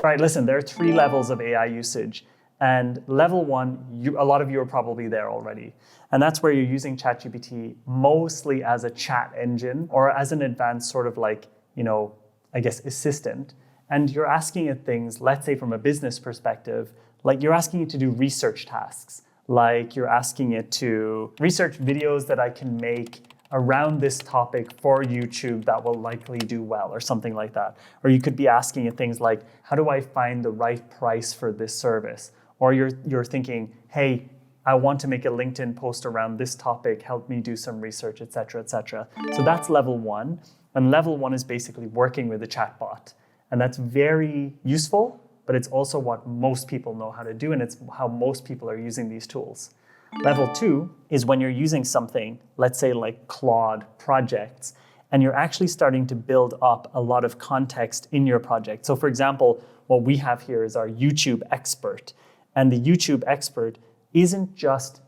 Right, listen, there are 3 levels of AI usage. And level 1, a lot of you are probably there already. And that's where you're using ChatGPT mostly as a chat engine or as an advanced sort of like, I guess, assistant. And you're asking it things, let's say from a business perspective, like you're asking it to do research tasks. Like you're asking it to research videos that I can make around this topic for YouTube that will likely do well or something like that. Or you could be asking it things like, how do I find the right price for this service? Or you're thinking, hey, I want to make a LinkedIn post around this topic, help me do some research, et cetera, et cetera. So that's level 1. And level 1 is basically working with a chatbot. And that's very useful, but it's also what most people know how to do, and it's how most people are using these tools. Level 2 is when you're using something, let's say like Claude projects, and you're actually starting to build up a lot of context in your project. So for example, what we have here is our YouTube expert. And the YouTube expert isn't just,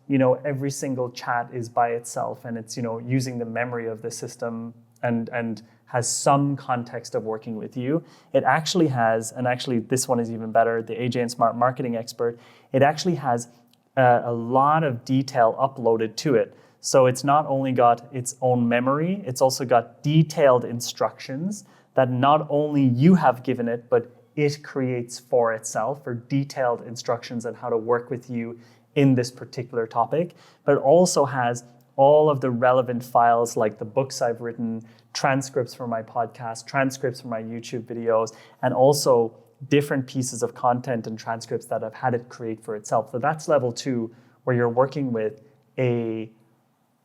every single chat is by itself and it's, using the memory of the system and has some context of working with you. It actually has, and actually this one is even better, the AJ&Smart marketing expert, it actually has a lot of detail uploaded to it. So it's not only got its own memory, it's also got detailed instructions that not only you have given it, but it creates for itself, or detailed instructions on how to work with you in this particular topic, but it also has all of the relevant files like the books I've written, transcripts for my podcast, transcripts for my YouTube videos, and also different pieces of content and transcripts that I've had it create for itself. So that's level 2, where you're working with a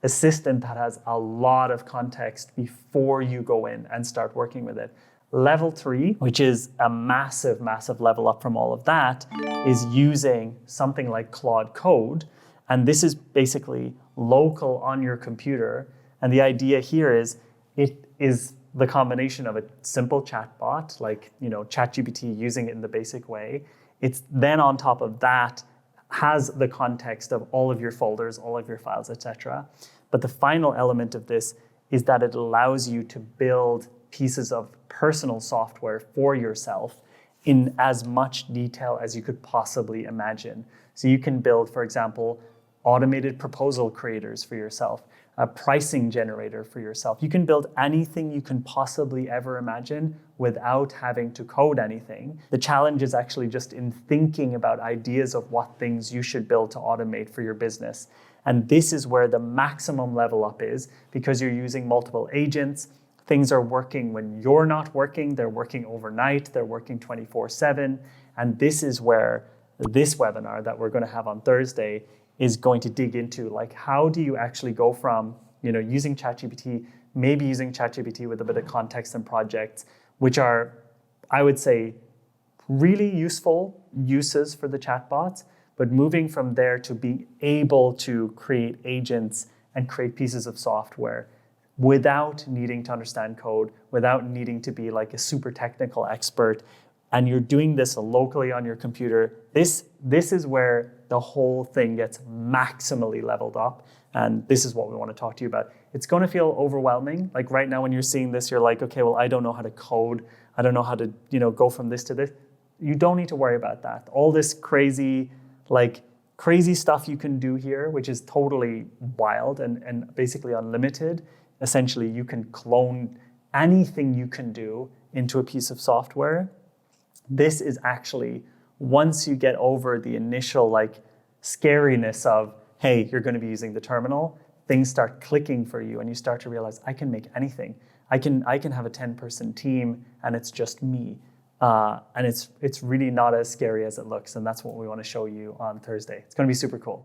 assistant that has a lot of context before you go in and start working with it. Level 3, which is a massive, massive level up from all of that, is using something like Claude Code. And this is basically local on your computer. And the idea here is it is the combination of a simple chatbot, like ChatGPT using it in the basic way. It's then on top of that has the context of all of your folders, all of your files, etc. But the final element of this is that it allows you to build pieces of personal software for yourself in as much detail as you could possibly imagine. So you can build, for example, automated proposal creators for yourself, a pricing generator for yourself. You can build anything you can possibly ever imagine without having to code anything. The challenge is actually just in thinking about ideas of what things you should build to automate for your business. And this is where the maximum level up is, because you're using multiple agents. Things are working when you're not working. They're working overnight. They're working 24/7. And this is where this webinar that we're going to have on Thursday is going to dig into, like, how do you actually go from, using ChatGPT, maybe using ChatGPT with a bit of context and projects, which are, I would say, really useful uses for the chatbots, but moving from there to being able to create agents and create pieces of software without needing to understand code, without needing to be like a super technical expert, and you're doing this locally on your computer. This is where the whole thing gets maximally leveled up, and this is what we want to talk to you about. It's going to feel overwhelming. Like right now when you're seeing this, you're like, okay, well, I don't know how to code. I don't know how to, go from this to this. You don't need to worry about that. All this crazy stuff you can do here, which is totally wild and basically unlimited. Essentially, you can clone anything you can do into a piece of software. This is actually, once you get over the initial scariness of, hey, you're going to be using the terminal, things start clicking for you and you start to realize, I can make anything. I can have a 10-person team and it's just me. And it's really not as scary as it looks. And that's what we want to show you on Thursday. It's going to be super cool.